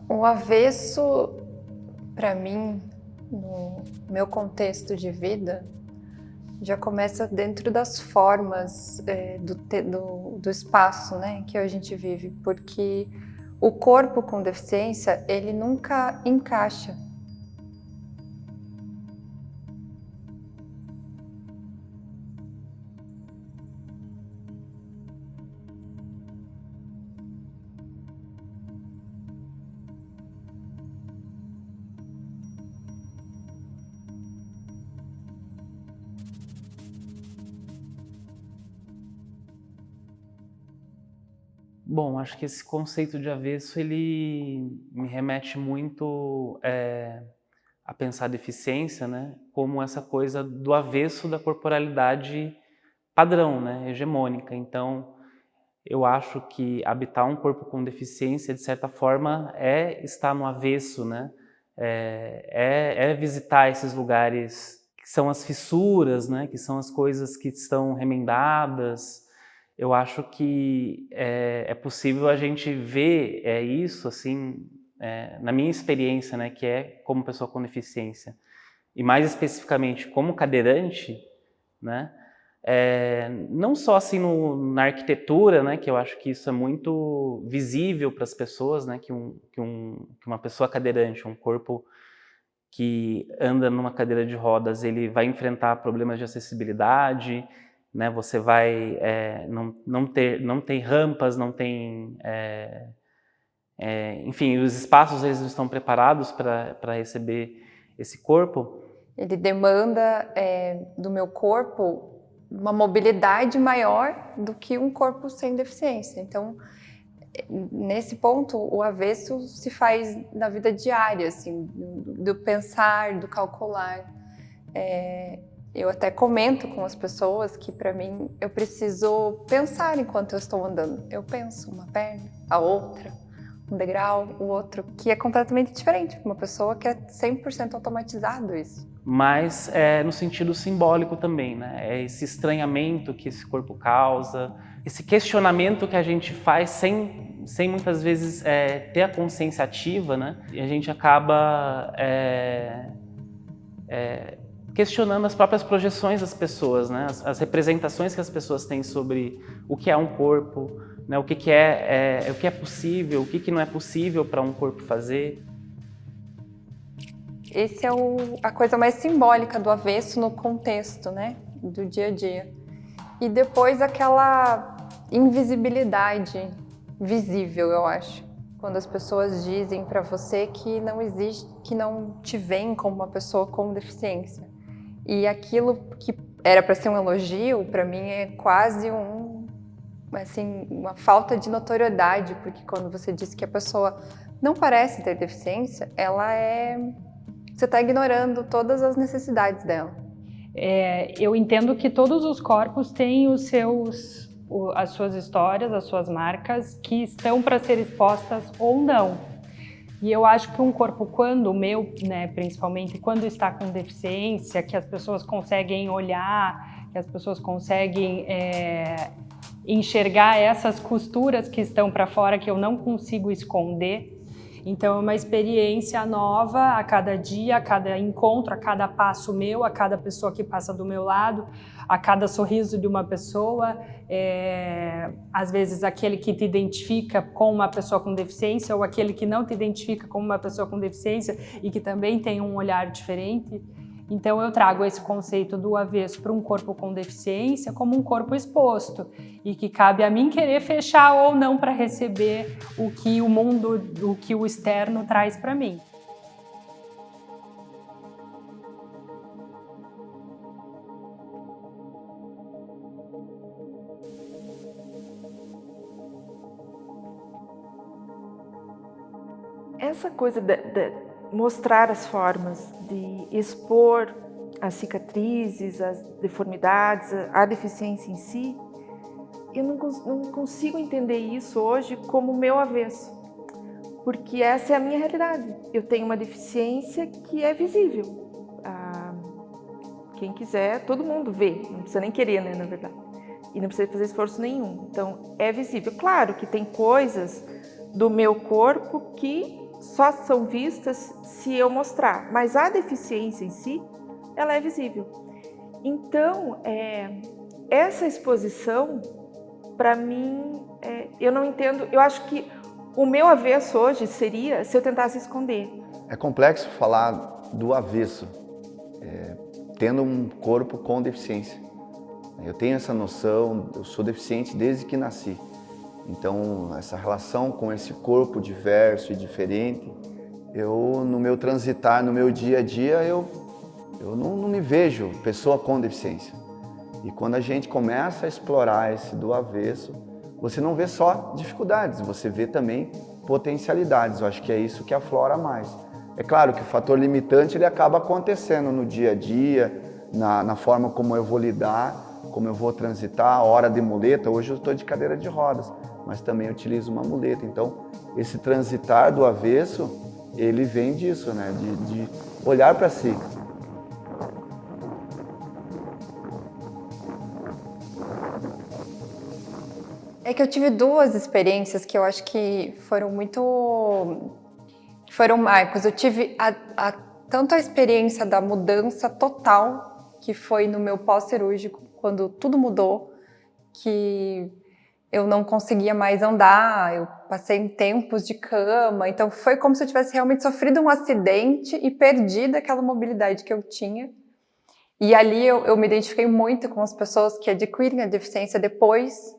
O avesso, para mim, no meu contexto de vida, já começa dentro das formas do espaço, né, que a gente vive, porque o corpo com deficiência, ele nunca encaixa. Bom, acho que esse conceito de avesso, ele me remete muito a pensar a deficiência, né, como essa coisa do avesso da corporalidade padrão, né, hegemônica. Então, eu acho que habitar um corpo com deficiência, de certa forma, é estar no avesso, né, é visitar esses lugares que são as fissuras, né, que são as coisas que estão remendadas. Eu acho que é possível a gente ver isso, assim, na minha experiência, né, que é como pessoa com deficiência, e mais especificamente como cadeirante, né, não só assim na arquitetura, né, que eu acho que isso é muito visível para as pessoas, né, que uma pessoa cadeirante, um corpo que anda numa cadeira de rodas, ele vai enfrentar problemas de acessibilidade, né? Você vai não tem rampas, não tem, enfim, os espaços eles não estão preparados para receber esse corpo. Ele demanda do meu corpo uma mobilidade maior do que um corpo sem deficiência. Então, nesse ponto, o avesso se faz na vida diária, assim, do pensar, do calcular. Eu até comento com as pessoas que, para mim, eu preciso pensar enquanto eu estou andando. Eu penso uma perna, a outra, um degrau, o outro, que é completamente diferente. Uma pessoa que é 100% automatizado isso. Mas no sentido simbólico também, né? É esse estranhamento que esse corpo causa, esse questionamento que a gente faz sem muitas vezes ter a consciência ativa, né? E a gente acaba questionando as próprias projeções das pessoas, né? As representações que as pessoas têm sobre o que é um corpo, né? O que é possível, o que não é possível para um corpo fazer. Esse é a coisa mais simbólica do avesso no contexto, né, do dia a dia. E depois aquela invisibilidade visível, eu acho. Quando as pessoas dizem para você que não existe, que não te veem como uma pessoa com deficiência. E aquilo que era para ser um elogio, para mim é quase uma falta de notoriedade, porque quando você diz que a pessoa não parece ter deficiência, você está ignorando todas as necessidades dela. Eu entendo que todos os corpos têm as suas histórias, as suas marcas, que estão para ser expostas ou não. E eu acho que um corpo, quando o meu, né, principalmente, quando está com deficiência, que as pessoas conseguem olhar, que as pessoas conseguem enxergar essas costuras que estão para fora, que eu não consigo esconder. Então é uma experiência nova a cada dia, a cada encontro, a cada passo meu, a cada pessoa que passa do meu lado, a cada sorriso de uma pessoa, às vezes aquele que te identifica com uma pessoa com deficiência ou aquele que não te identifica como uma pessoa com deficiência e que também tem um olhar diferente. Então eu trago esse conceito do avesso para um corpo com deficiência como um corpo exposto e que cabe a mim querer fechar ou não para receber o que o mundo, o que o externo traz para mim. Essa coisa de mostrar as formas, de expor as cicatrizes, as deformidades, a deficiência em si, eu não consigo entender isso hoje como meu avesso, porque essa é a minha realidade. Eu tenho uma deficiência que é visível. Quem quiser, todo mundo vê, não precisa nem querer, né, na verdade. E não precisa fazer esforço nenhum. Então, é visível. Claro que tem coisas do meu corpo que só são vistas se eu mostrar, mas a deficiência em si, ela é visível. Então, essa exposição, para mim, eu não entendo, eu acho que o meu avesso hoje seria se eu tentasse esconder. É complexo falar do avesso, tendo um corpo com deficiência. Eu tenho essa noção, eu sou deficiente desde que nasci. Então, essa relação com esse corpo diverso e diferente, no meu transitar, no meu dia a dia, eu não me vejo pessoa com deficiência. E quando a gente começa a explorar esse do avesso, você não vê só dificuldades, você vê também potencialidades. Eu acho que é isso que aflora mais. É claro que o fator limitante ele acaba acontecendo no dia a dia, na forma como eu vou lidar, como eu vou transitar, a hora de muleta. Hoje eu estou de cadeira de rodas, mas também utilizo uma muleta. Então, esse transitar do avesso, ele vem disso, né? De olhar para si. É que eu tive duas experiências que eu acho que foram marcos. Eu tive tanto a experiência da mudança total, que foi no meu pós-cirúrgico, quando tudo mudou, que eu não conseguia mais andar, eu passei em tempos de cama, então foi como se eu tivesse realmente sofrido um acidente e perdido aquela mobilidade que eu tinha. E ali eu me identifiquei muito com as pessoas que adquirem a deficiência depois,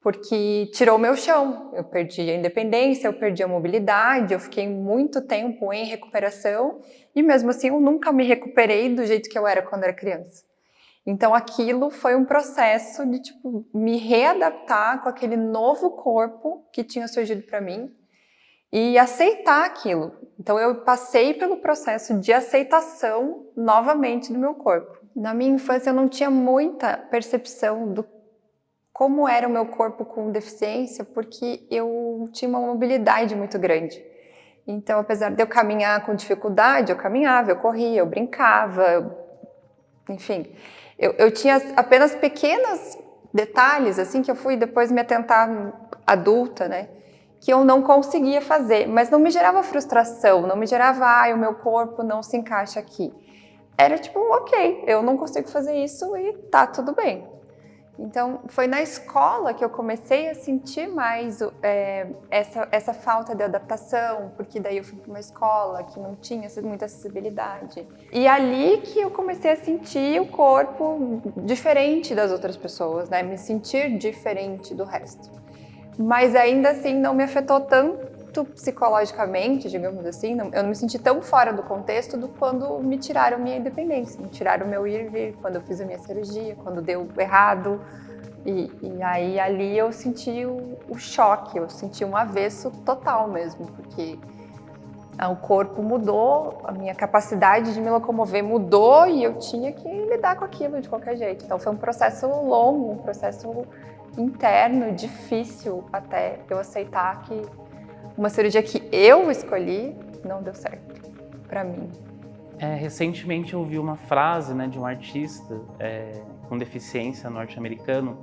porque tirou o meu chão. Eu perdi a independência, eu perdi a mobilidade, eu fiquei muito tempo em recuperação e mesmo assim eu nunca me recuperei do jeito que eu era quando era criança. Então aquilo foi um processo de me readaptar com aquele novo corpo que tinha surgido para mim e aceitar aquilo. Então eu passei pelo processo de aceitação novamente do meu corpo. Na minha infância eu não tinha muita percepção do como era o meu corpo com deficiência, porque eu tinha uma mobilidade muito grande. Então, apesar de eu caminhar com dificuldade, eu caminhava, eu corria, eu brincava, enfim. Eu tinha apenas pequenos detalhes, assim, que eu fui depois me atentar adulta, né? Que eu não conseguia fazer, mas não me gerava frustração, não me gerava, o meu corpo não se encaixa aqui. Era ok, eu não consigo fazer isso e tá tudo bem. Então, foi na escola que eu comecei a sentir mais essa falta de adaptação, porque daí eu fui para uma escola que não tinha muita acessibilidade. E ali que eu comecei a sentir o corpo diferente das outras pessoas, né? Me sentir diferente do resto. Mas ainda assim não me afetou tanto psicologicamente, digamos assim, eu não me senti tão fora do contexto do quando me tiraram minha independência, me tiraram o meu ir e vir, quando eu fiz a minha cirurgia, quando deu errado. E aí ali eu senti o choque, eu senti um avesso total mesmo, porque o corpo mudou, a minha capacidade de me locomover mudou e eu tinha que lidar com aquilo de qualquer jeito. Então foi um processo longo, um processo interno, difícil até eu aceitar que uma cirurgia que eu escolhi não deu certo para mim. Recentemente eu ouvi uma frase, né, de um artista com deficiência norte-americano,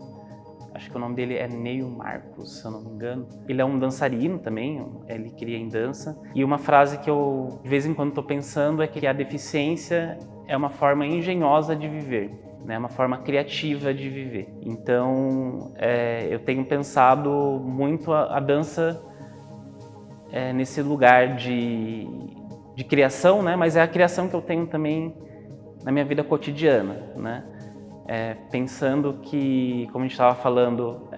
acho que o nome dele é Neil Marcus, se eu não me engano. Ele é um dançarino também, ele cria em dança. E uma frase que eu de vez em quando estou pensando é que a deficiência é uma forma engenhosa de viver, né, uma forma criativa de viver. Então eu tenho pensado muito a dança nesse lugar de criação, né? Mas é a criação que eu tenho também na minha vida cotidiana, né? Pensando que, como a gente estava falando,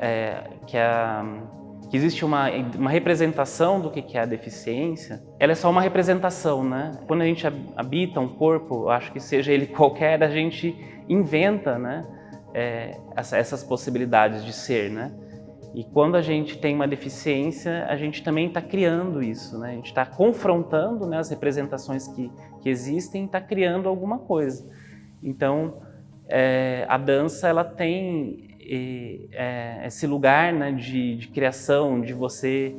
que existe uma representação do que é a deficiência, ela é só uma representação, né? Quando a gente habita um corpo, eu acho que seja ele qualquer, a gente inventa, né? Essas possibilidades de ser, né? E quando a gente tem uma deficiência, a gente também está criando isso, né? A gente está confrontando, né, as representações que existem e está criando alguma coisa. Então, a dança ela tem esse lugar, né, de criação, de você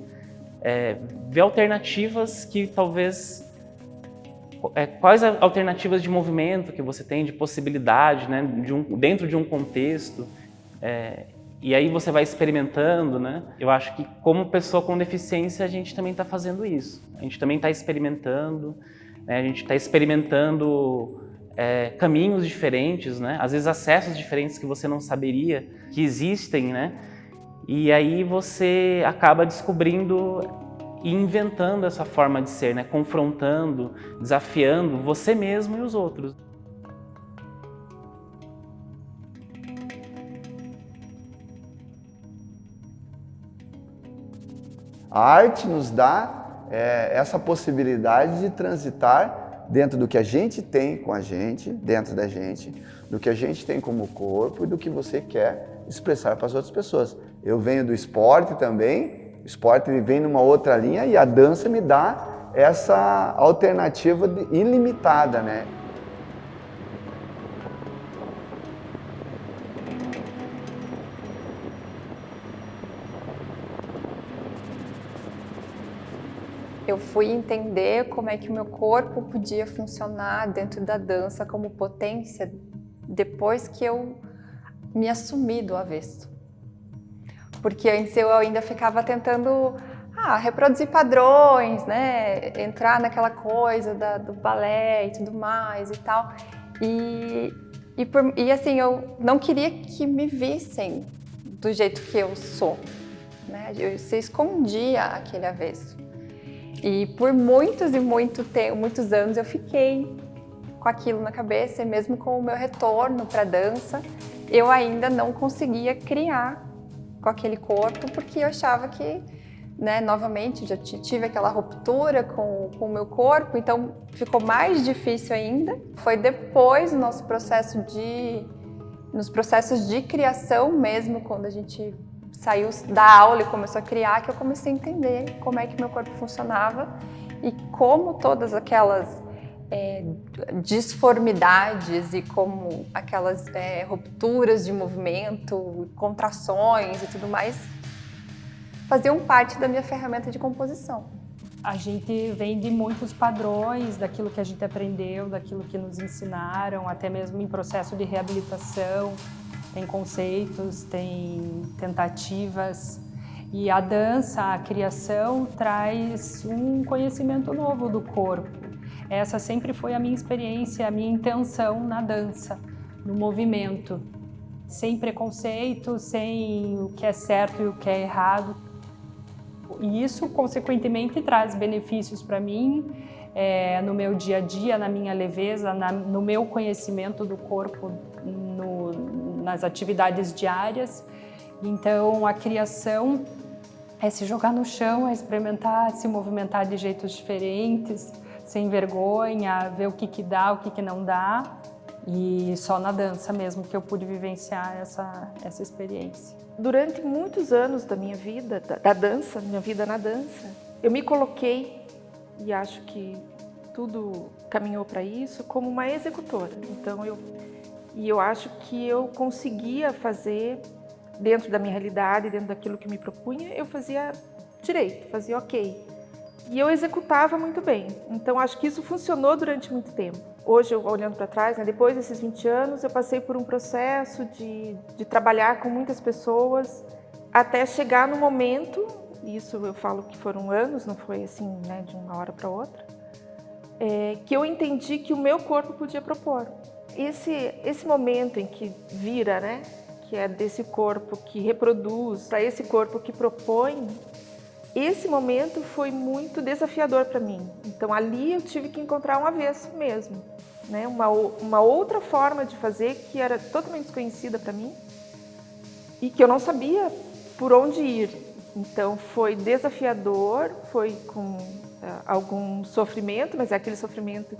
ver alternativas que talvez... quais alternativas de movimento que você tem, de possibilidade, né, dentro de um contexto... E aí você vai experimentando, né? Eu acho que como pessoa com deficiência a gente também está fazendo isso. A gente também está experimentando, né? A gente está experimentando caminhos diferentes, né? Às vezes acessos diferentes que você não saberia que existem, né? E aí você acaba descobrindo e inventando essa forma de ser, né? Confrontando, desafiando você mesmo e os outros. A arte nos dá essa possibilidade de transitar dentro do que a gente tem com a gente, dentro da gente, do que a gente tem como corpo e do que você quer expressar para as outras pessoas. Eu venho do esporte também, o esporte ele vem numa outra linha e a dança me dá essa alternativa ilimitada, né? Eu fui entender como é que o meu corpo podia funcionar dentro da dança como potência depois que eu me assumi do avesso. Porque antes eu ainda ficava tentando reproduzir padrões, né? Entrar naquela coisa do balé e tudo mais e tal. E assim, eu não queria que me vissem do jeito que eu sou, né? Você escondia aquele avesso. E por muitos anos eu fiquei com aquilo na cabeça, e mesmo com o meu retorno para a dança, eu ainda não conseguia criar com aquele corpo, porque eu achava que, né, novamente, já tive aquela ruptura com o meu corpo, então ficou mais difícil ainda. Foi depois nos processos de criação mesmo, quando a gente saiu da aula e começou a criar, que eu comecei a entender como é que meu corpo funcionava e como todas aquelas disformidades e como aquelas rupturas de movimento, contrações e tudo mais faziam parte da minha ferramenta de composição. A gente vem de muitos padrões daquilo que a gente aprendeu, daquilo que nos ensinaram, até mesmo em processo de reabilitação. Tem conceitos, tem tentativas, e a dança, a criação, traz um conhecimento novo do corpo. Essa sempre foi a minha experiência, a minha intenção na dança, no movimento. Sem preconceito, sem o que é certo e o que é errado. E isso, consequentemente, traz benefícios para mim, no meu dia a dia, na minha leveza, no meu conhecimento do corpo, nas atividades diárias. Então, a criação é se jogar no chão, é experimentar, se movimentar de jeitos diferentes, sem vergonha, ver o que dá, o que não dá. E só na dança mesmo que eu pude vivenciar essa experiência. Durante muitos anos da minha vida, minha vida na dança, eu me coloquei, e acho que tudo caminhou para isso, como uma executora. Então, eu acho que eu conseguia fazer, dentro da minha realidade, dentro daquilo que me propunha, eu fazia direito, fazia ok. E eu executava muito bem. Então, acho que isso funcionou durante muito tempo. Hoje, olhando para trás, né, depois desses 20 anos, eu passei por um processo de trabalhar com muitas pessoas, até chegar no momento, isso eu falo que foram anos, não foi assim, né, de uma hora para outra, que eu entendi que o meu corpo podia propor. Esse momento em que vira, né, que é desse corpo que reproduz para esse corpo que propõe, esse momento foi muito desafiador para mim. Então ali eu tive que encontrar um avesso mesmo, né, uma outra forma de fazer que era totalmente desconhecida para mim e que eu não sabia por onde ir. Então foi desafiador, foi com algum sofrimento, mas é aquele sofrimento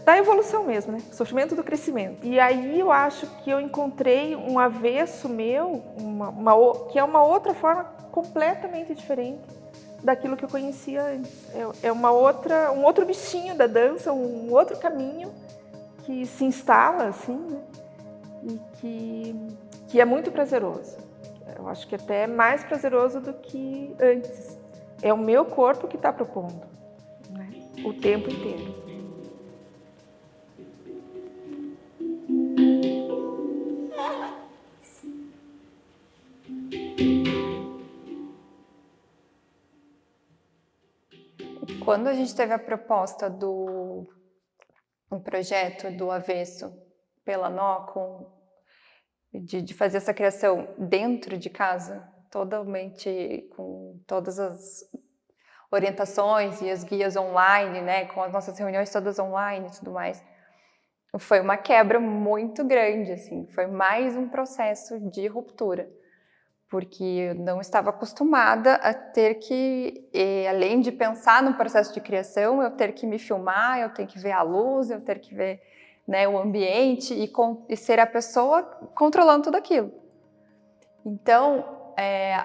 da evolução mesmo, né? Sofrimento do crescimento. E aí eu acho que eu encontrei um avesso meu, que é uma outra forma completamente diferente daquilo que eu conhecia antes. É um outro bichinho da dança, um outro caminho que se instala assim, né? E que é muito prazeroso. Eu acho que até é mais prazeroso do que antes. É o meu corpo que está propondo, né? O tempo inteiro. Quando a gente teve a proposta do um projeto do Avesso pela Nocom, de fazer essa criação dentro de casa, totalmente com todas as orientações e as guias online, né, com as nossas reuniões todas online e tudo mais, foi uma quebra muito grande, assim, foi mais um processo de ruptura, porque eu não estava acostumada a ter que, além de pensar no processo de criação, eu ter que me filmar, eu ter que ver a luz, eu ter que ver, né, o ambiente e ser a pessoa controlando tudo aquilo. Então,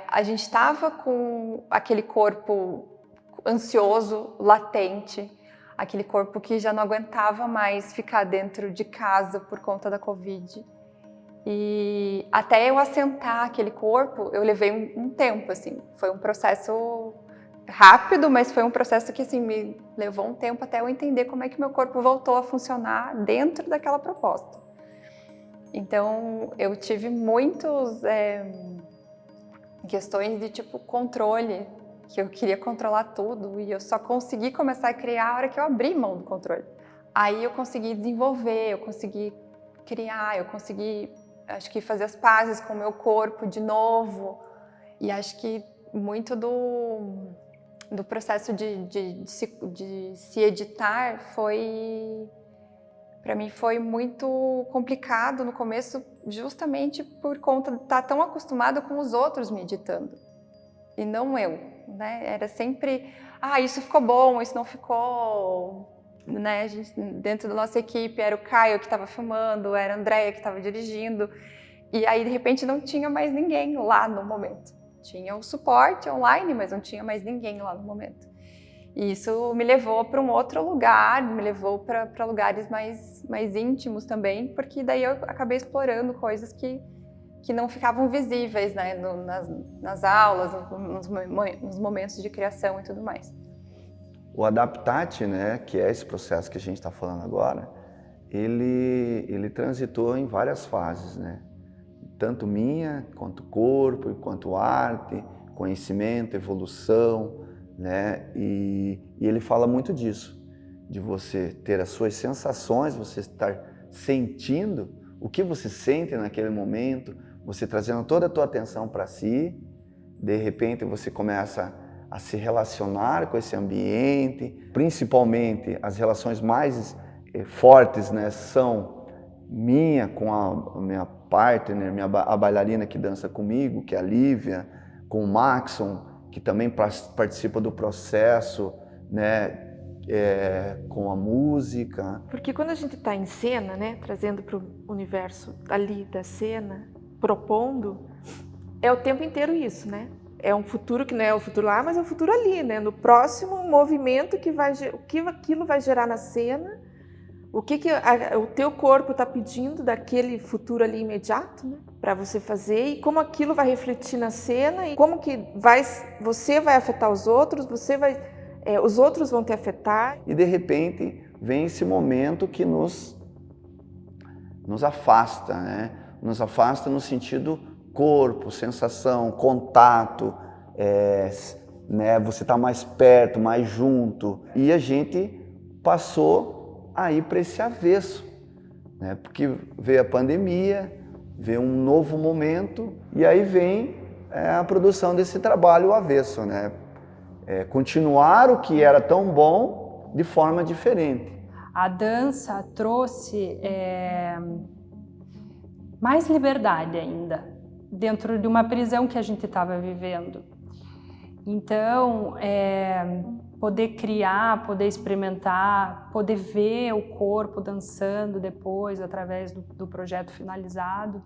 a gente estava com aquele corpo ansioso, latente, aquele corpo que já não aguentava mais ficar dentro de casa por conta da Covid. E até eu assentar aquele corpo, eu levei um tempo, assim. Foi um processo rápido, mas foi um processo que, assim, me levou um tempo até eu entender como é que meu corpo voltou a funcionar dentro daquela proposta. Então, eu tive muitas questões de, tipo, controle, que eu queria controlar tudo e eu só consegui começar a criar a hora que eu abri mão do controle. Aí eu consegui desenvolver, eu consegui criar, eu consegui, acho que fazer as pazes com o meu corpo de novo. E acho que muito do processo de se editar foi, para mim, foi muito complicado no começo, justamente por conta de estar tão acostumada com os outros me editando. E não eu, né? Era sempre, isso ficou bom, isso não ficou, né? Dentro da nossa equipe era o Caio que estava filmando, era a Andréia que estava dirigindo, e aí de repente não tinha mais ninguém lá no momento. Tinha o suporte online, mas não tinha mais ninguém lá no momento. E isso me levou para um outro lugar, me levou para lugares mais íntimos também, porque daí eu acabei explorando coisas que não ficavam visíveis, né, nas aulas, nos momentos de criação e tudo mais. O Adaptate, né, que é esse processo que a gente está falando agora, ele transitou em várias fases, né? Tanto minha, quanto corpo, quanto arte, conhecimento, evolução, né? E ele fala muito disso, de você ter as suas sensações, você estar sentindo o que você sente naquele momento, você trazendo toda a tua atenção para si, de repente você começa a se relacionar com esse ambiente, principalmente as relações mais fortes, né, são minha com a minha partner, a bailarina que dança comigo, que é a Lívia, com o Maxon, que também participa do processo, né, com a música. Porque quando a gente está em cena, né, trazendo para o universo ali da cena, propondo, é o tempo inteiro isso, né? É um futuro que não é o futuro lá, mas é o futuro ali, né? No próximo movimento o que aquilo vai gerar na cena, o que o teu corpo está pedindo daquele futuro ali imediato, né? Para você fazer, e como aquilo vai refletir na cena, e como que você vai afetar os outros, os outros vão te afetar. E de repente vem esse momento que nos afasta, né? Nos afasta no sentido corpo, sensação, contato, né? Você está mais perto, mais junto. E a gente passou a ir para esse avesso, né? Porque veio a pandemia, veio um novo momento e aí vem a produção desse trabalho avesso, né? Continuar o que era tão bom de forma diferente. A dança trouxe mais liberdade ainda, dentro de uma prisão que a gente estava vivendo. Então, poder criar, poder experimentar, poder ver o corpo dançando depois, através do projeto finalizado,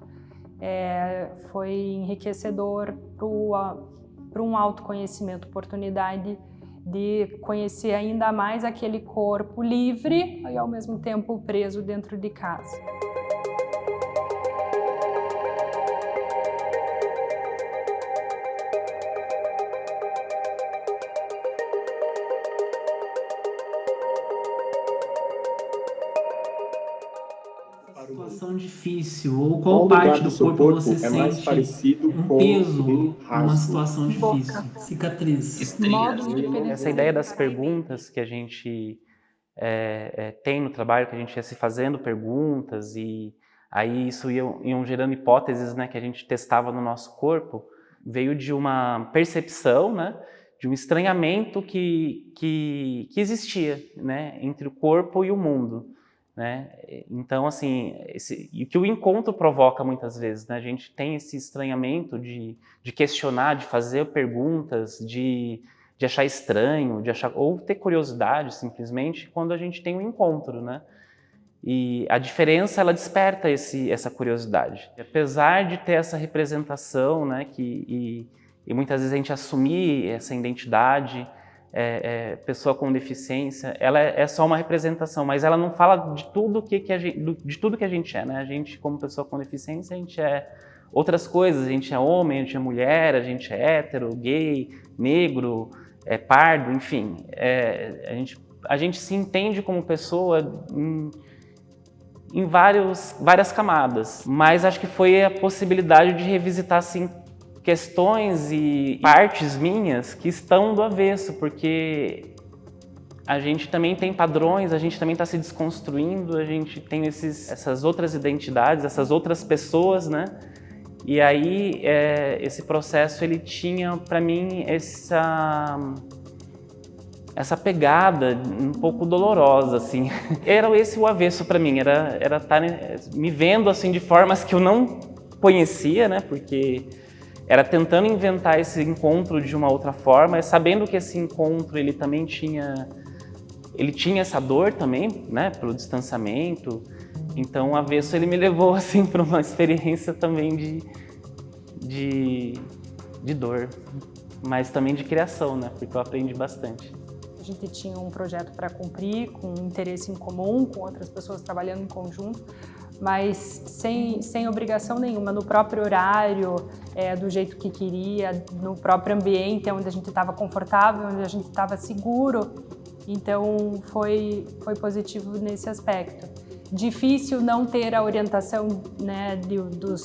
foi enriquecedor para um autoconhecimento, oportunidade de conhecer ainda mais aquele corpo livre e ao mesmo tempo preso dentro de casa. Situação difícil, ou Qual qual parte lugar do do seu corpo corpo você é mais sente parecido um com peso um numa rasgo? situação difícil? Cicatriz. Modos diferentes. Essa ideia das perguntas que a gente tem no trabalho, que a gente ia se fazendo perguntas e aí isso iam gerando hipóteses, né, que a gente testava no nosso corpo, veio de uma percepção, né, de um estranhamento que existia, né, entre o corpo e o mundo, né? Então, assim, o que o encontro provoca muitas vezes, né? A gente tem esse estranhamento de questionar, de fazer perguntas, de achar estranho, ou ter curiosidade, simplesmente, quando a gente tem um encontro, né? E a diferença, ela desperta essa curiosidade. Apesar de ter essa representação, né, e muitas vezes a gente assumir essa identidade, pessoa com deficiência, ela é só uma representação, mas ela não fala de tudo de tudo que a gente é, né? A gente, como pessoa com deficiência, a gente é outras coisas. A gente é homem, a gente é mulher, a gente é hétero, gay, negro, pardo, enfim. A gente se entende como pessoa em várias camadas, mas acho que foi a possibilidade de revisitar, assim, questões e partes minhas que estão do avesso, porque a gente também tem padrões, a gente também está se desconstruindo, a gente tem essas outras identidades, essas outras pessoas, né? E aí esse processo, ele tinha para mim essa pegada um pouco dolorosa, assim. Era esse o avesso para mim, era estar me vendo assim de formas que eu não conhecia, né? Porque era tentando inventar esse encontro de uma outra forma, sabendo que esse encontro ele também tinha essa dor também, né? Pelo distanciamento. Então o avesso ele me levou assim para uma experiência também de dor, mas também de criação, né? Porque eu aprendi bastante. A gente tinha um projeto para cumprir, com um interesse em comum, com outras pessoas trabalhando em conjunto, mas sem obrigação nenhuma, no próprio horário, do jeito que queria, no próprio ambiente onde a gente estava confortável, onde a gente estava seguro. Então foi positivo nesse aspecto. Difícil não ter a orientação, né,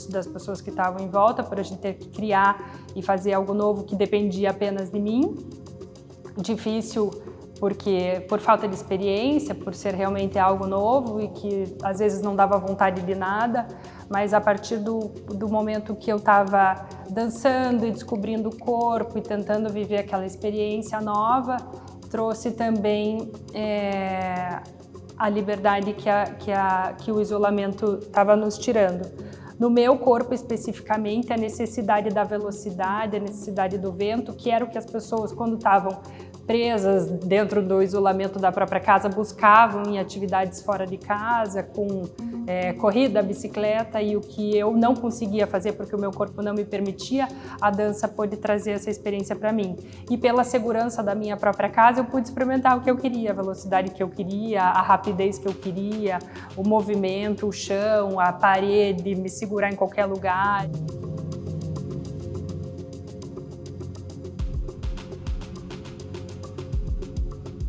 das pessoas que estavam em volta, por a gente ter que criar e fazer algo novo que dependia apenas de mim. Difícil porque por falta de experiência, por ser realmente algo novo e que às vezes não dava vontade de nada, mas a partir do momento que eu estava dançando e descobrindo o corpo e tentando viver aquela experiência nova, trouxe também a liberdade que o isolamento estava nos tirando. No meu corpo, especificamente, a necessidade da velocidade, a necessidade do vento, que era o que as pessoas, quando estavam presas dentro do isolamento da própria casa, buscavam em atividades fora de casa, com corrida, bicicleta, e o que eu não conseguia fazer porque o meu corpo não me permitia, a dança pôde trazer essa experiência para mim. E pela segurança da minha própria casa, eu pude experimentar o que eu queria, a velocidade que eu queria, a rapidez que eu queria, o movimento, o chão, a parede, me segurar em qualquer lugar.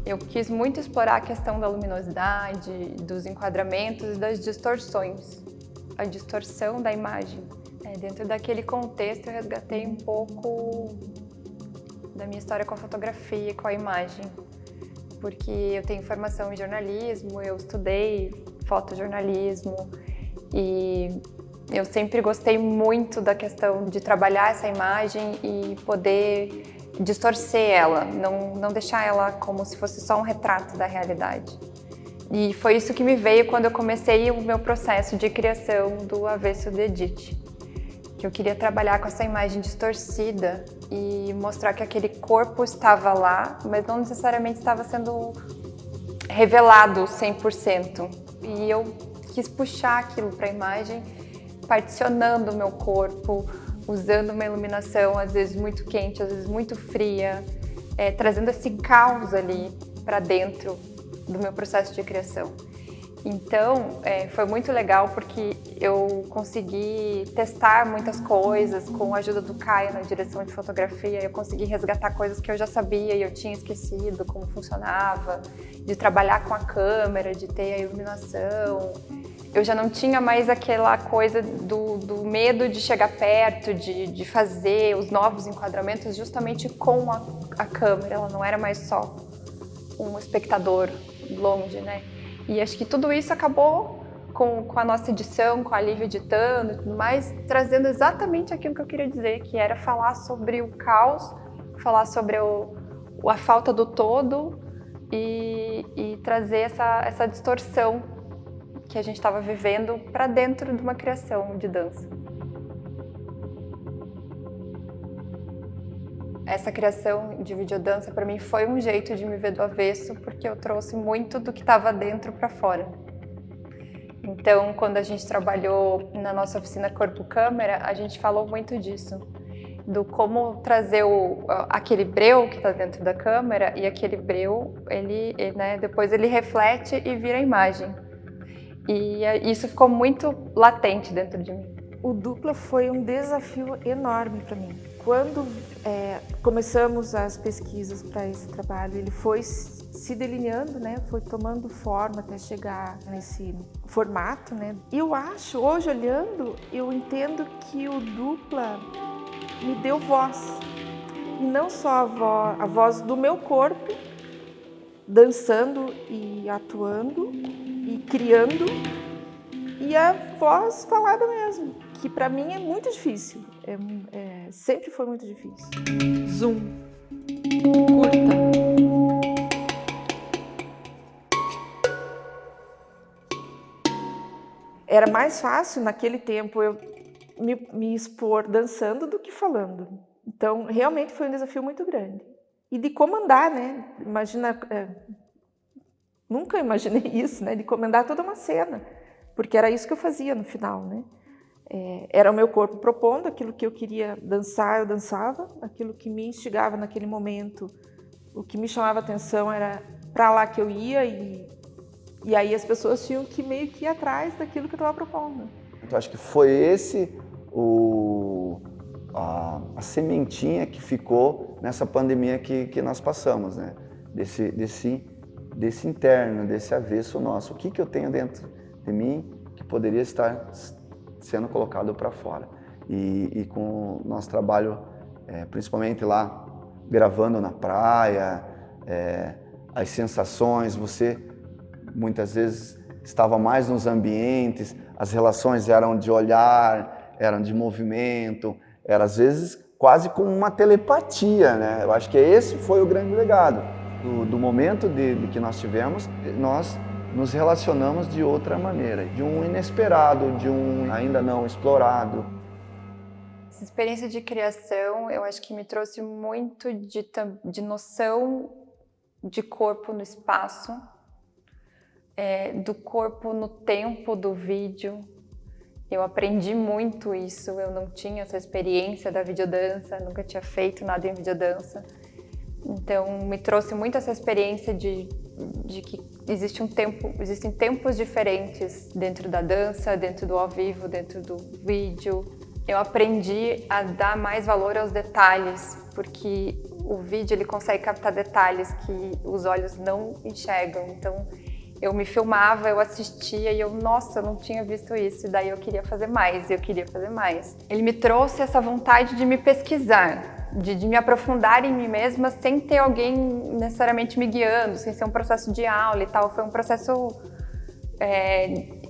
Eu quis muito explorar a questão da luminosidade, dos enquadramentos e das distorções. A distorção da imagem. Dentro daquele contexto, eu resgatei um pouco da minha história com a fotografia e com a imagem. Porque eu tenho formação em jornalismo, eu estudei fotojornalismo e eu sempre gostei muito da questão de trabalhar essa imagem e poder distorcer ela, não deixar ela como se fosse só um retrato da realidade. E foi isso que me veio quando eu comecei o meu processo de criação do Avesso de Edith. Que eu queria trabalhar com essa imagem distorcida e mostrar que aquele corpo estava lá, mas não necessariamente estava sendo revelado 100%. E eu quis puxar aquilo para a imagem, particionando o meu corpo, usando uma iluminação às vezes muito quente, às vezes muito fria, trazendo esse caos ali para dentro do meu processo de criação. Então, foi muito legal porque eu consegui testar muitas coisas com a ajuda do Caio na direção de fotografia. Eu consegui resgatar coisas que eu já sabia e eu tinha esquecido como funcionava, de trabalhar com a câmera, de ter a iluminação. eu já não tinha mais aquela coisa do medo de chegar perto, de fazer os novos enquadramentos justamente com a câmera. Ela não era mais só um espectador longe, né? E acho que tudo isso acabou com a nossa edição, com a Lívia editando e tudo mais, trazendo exatamente aquilo que eu queria dizer, que era falar sobre o caos, falar sobre a falta do todo e trazer essa distorção que a gente estava vivendo para dentro de uma criação de dança. Essa criação de videodança para mim foi um jeito de me ver do avesso, porque eu trouxe muito do que estava dentro para fora. Então, quando a gente trabalhou na nossa oficina Corpo Câmera, a gente falou muito disso, do como trazer aquele breu que está dentro da câmera, e aquele breu, né, depois ele reflete e vira imagem. E isso ficou muito latente dentro de mim. O dupla foi um desafio enorme para mim. Quando começamos as pesquisas para esse trabalho, ele foi se delineando, né? Foi tomando forma até chegar nesse formato, né? E eu acho, hoje olhando, eu entendo que o dupla me deu voz. E não só a voz do meu corpo, dançando e atuando e criando, e a voz falada mesmo, que para mim é muito difícil, sempre foi muito difícil. Zoom. Curta. Era mais fácil naquele tempo eu me expor dançando do que falando. Então, realmente foi um desafio muito grande. E de comandar, né? Imagina, nunca imaginei isso, né? De comandar toda uma cena, porque era isso que eu fazia no final, né? Era o meu corpo propondo aquilo que eu queria dançar, eu dançava, aquilo que me instigava naquele momento, o que me chamava atenção era para lá que eu ia e aí as pessoas tinham que meio que ir atrás daquilo que eu estava propondo. Então acho que foi esse a sementinha que ficou nessa pandemia que nós passamos, né? Desse interno, desse avesso nosso. O que eu tenho dentro de mim que poderia estar sendo colocado para fora. E com o nosso trabalho, principalmente lá, gravando na praia, as sensações, você muitas vezes estava mais nos ambientes, as relações eram de olhar, eram de movimento, era às vezes quase como uma telepatia, né? Eu acho que esse foi o grande legado. Do momento que nós tivemos, nós nos relacionamos de outra maneira, de um inesperado, de um ainda não explorado. Essa experiência de criação, eu acho que me trouxe muito de noção de corpo no espaço, do corpo no tempo do vídeo. Eu aprendi muito isso, eu não tinha essa experiência da videodança, nunca tinha feito nada em videodança. Então, me trouxe muito essa experiência de que existem tempos diferentes dentro da dança, dentro do ao vivo, dentro do vídeo. Eu aprendi a dar mais valor aos detalhes, porque o vídeo ele consegue captar detalhes que os olhos não enxergam. Então, eu me filmava, eu assistia e nossa, eu não tinha visto isso. E daí eu queria fazer mais, eu queria fazer mais. Ele me trouxe essa vontade de me pesquisar, de me aprofundar em mim mesma sem ter alguém necessariamente me guiando, sem ser um processo de aula e tal. Foi um processo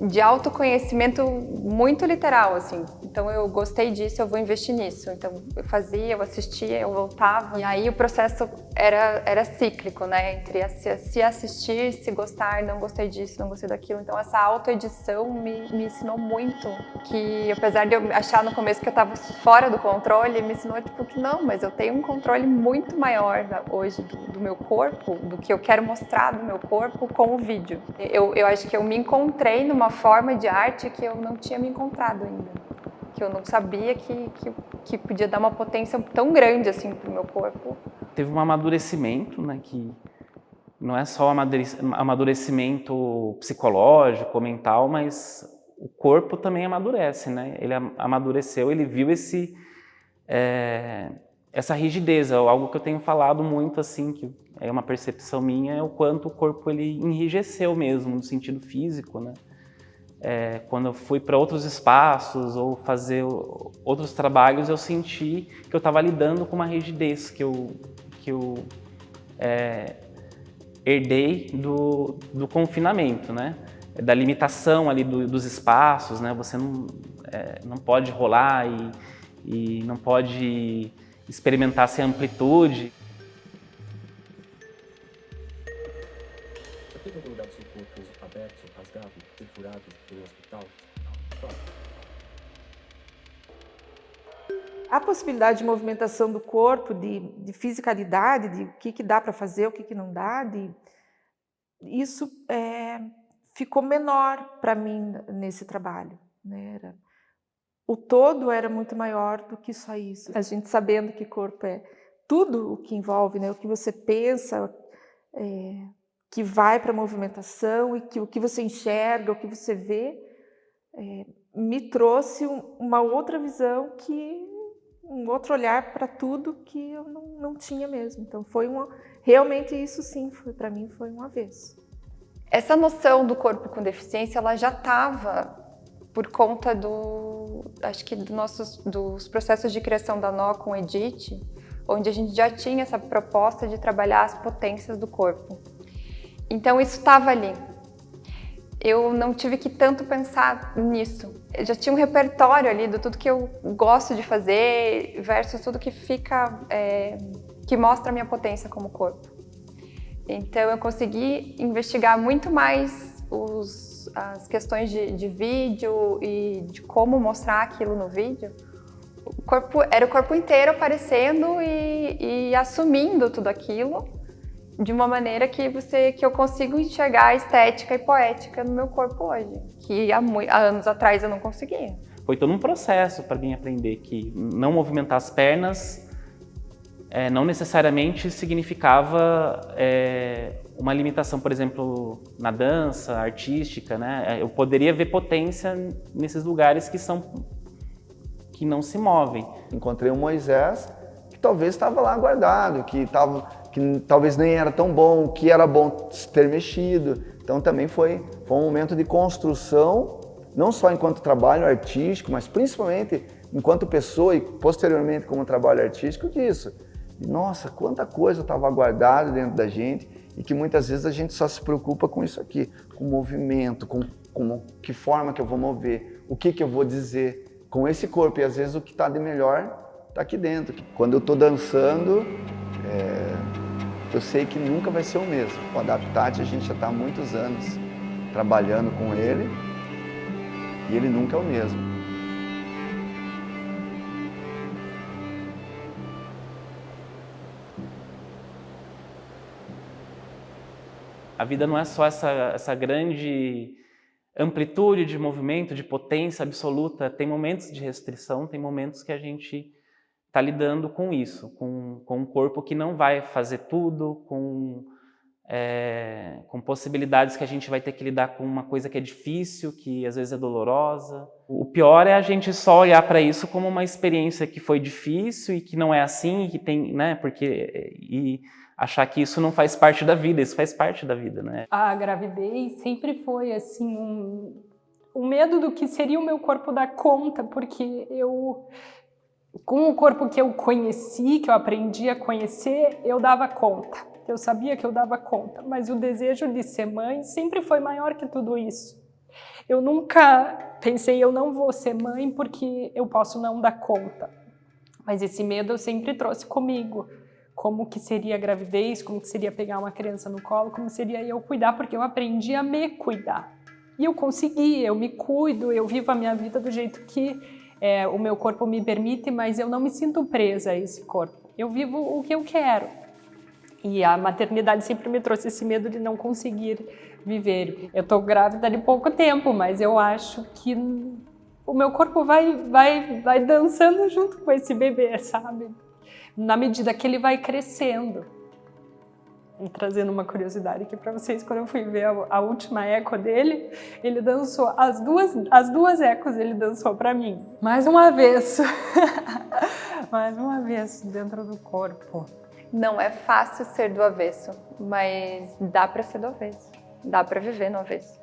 de autoconhecimento muito literal, assim. Então eu gostei disso, eu vou investir nisso. Então eu fazia, eu assistia, eu voltava. E aí o processo era cíclico, né? Entre se assistir, se gostar, não gostei disso, não gostei daquilo. Então essa autoedição me ensinou muito. Que apesar de eu achar no começo que eu estava fora do controle, me ensinou tipo que não, mas eu tenho um controle muito maior hoje do meu corpo, do que eu quero mostrar do meu corpo com o vídeo. Eu acho que eu me encontrei numa forma de arte que eu não tinha me encontrado ainda. Que eu não sabia que podia dar uma potência tão grande assim pro meu corpo. Teve um amadurecimento, né, que não é só amadurecimento psicológico, mental, mas o corpo também amadurece, né? Ele amadureceu, ele viu essa rigidez, algo que eu tenho falado muito, assim, que é uma percepção minha, é o quanto o corpo ele enrijeceu mesmo, no sentido físico, né? quando eu fui para outros espaços ou fazer outros trabalhos, eu senti que eu estava lidando com uma rigidez que eu herdei do confinamento, né? Da limitação ali dos espaços, né? Você não pode rolar e não pode experimentar essa amplitude. Tem algum lugar do seu corpo aberto, rasgado, perfurado, que foi no hospital? A possibilidade de movimentação do corpo, de fisicalidade, de o que dá para fazer, o que não dá, isso ficou menor para mim nesse trabalho, né? O todo era muito maior do que só isso. A gente sabendo que corpo é tudo o que envolve, né? O que você pensa, que vai para a movimentação e que o que você enxerga, o que você vê, me trouxe uma outra visão, um outro olhar para tudo que eu não tinha mesmo. Então realmente isso sim, para mim foi um avesso. Essa noção do corpo com deficiência, ela já estava por conta acho que dos processos de criação da Nó com o Edith, onde a gente já tinha essa proposta de trabalhar as potências do corpo. Então isso estava ali. Eu não tive que tanto pensar nisso. Eu já tinha um repertório ali do tudo que eu gosto de fazer versus tudo que que mostra a minha potência como corpo. Então eu consegui investigar muito mais as questões de vídeo e de como mostrar aquilo no vídeo. Era o corpo inteiro aparecendo e assumindo tudo aquilo de uma maneira que eu consigo enxergar a estética e poética no meu corpo hoje, que há anos atrás eu não conseguia. Foi todo um processo para mim aprender que não movimentar as pernas não necessariamente significava uma limitação, por exemplo, na dança artística, né? Eu poderia ver potência nesses lugares que não se movem. Encontrei um Moisés que talvez estava lá guardado, que talvez nem era tão bom, que era bom ter mexido. Então também foi um momento de construção, não só enquanto trabalho artístico, mas principalmente enquanto pessoa e posteriormente como trabalho artístico disso. E, nossa, quanta coisa estava guardada dentro da gente e que muitas vezes a gente só se preocupa com isso aqui, com o movimento, com que forma que eu vou mover, o que eu vou dizer com esse corpo. E às vezes o que está de melhor está aqui dentro. Quando eu estou dançando, eu sei que nunca vai ser o mesmo. O Adaptate a gente já está há muitos anos trabalhando com ele e ele nunca é o mesmo. A vida não é só essa grande amplitude de movimento, de potência absoluta. Tem momentos de restrição, tem momentos que a gente está lidando com isso, com um corpo que não vai fazer tudo, com possibilidades que a gente vai ter que lidar com uma coisa que é difícil, que às vezes é dolorosa. O pior é a gente só olhar para isso como uma experiência que foi difícil e que não é assim, e que tem, né, e achar que isso não faz parte da vida. Isso faz parte da vida, né? A gravidez sempre foi assim um medo do que seria o meu corpo dar conta, porque com o corpo que eu conheci, que eu aprendi a conhecer, eu dava conta. Eu sabia que eu dava conta, mas o desejo de ser mãe sempre foi maior que tudo isso. Eu nunca pensei, eu não vou ser mãe porque eu posso não dar conta. Mas esse medo eu sempre trouxe comigo. Como que seria a gravidez, como que seria pegar uma criança no colo, como seria eu cuidar, porque eu aprendi a me cuidar. E eu consegui, eu me cuido, eu vivo a minha vida do jeito que o meu corpo me permite, mas eu não me sinto presa a esse corpo. Eu vivo o que eu quero. E a maternidade sempre me trouxe esse medo de não conseguir viver. Eu estou grávida de pouco tempo, mas eu acho que o meu corpo vai dançando junto com esse bebê, sabe? Na medida que ele vai crescendo. E trazendo uma curiosidade aqui para vocês, quando eu fui ver a última eco dele, ele dançou, as duas ecos ele dançou para mim. Mais uma vez. Mais uma vez dentro do corpo. Não é fácil ser do avesso, mas dá para ser do avesso. Dá para viver no avesso.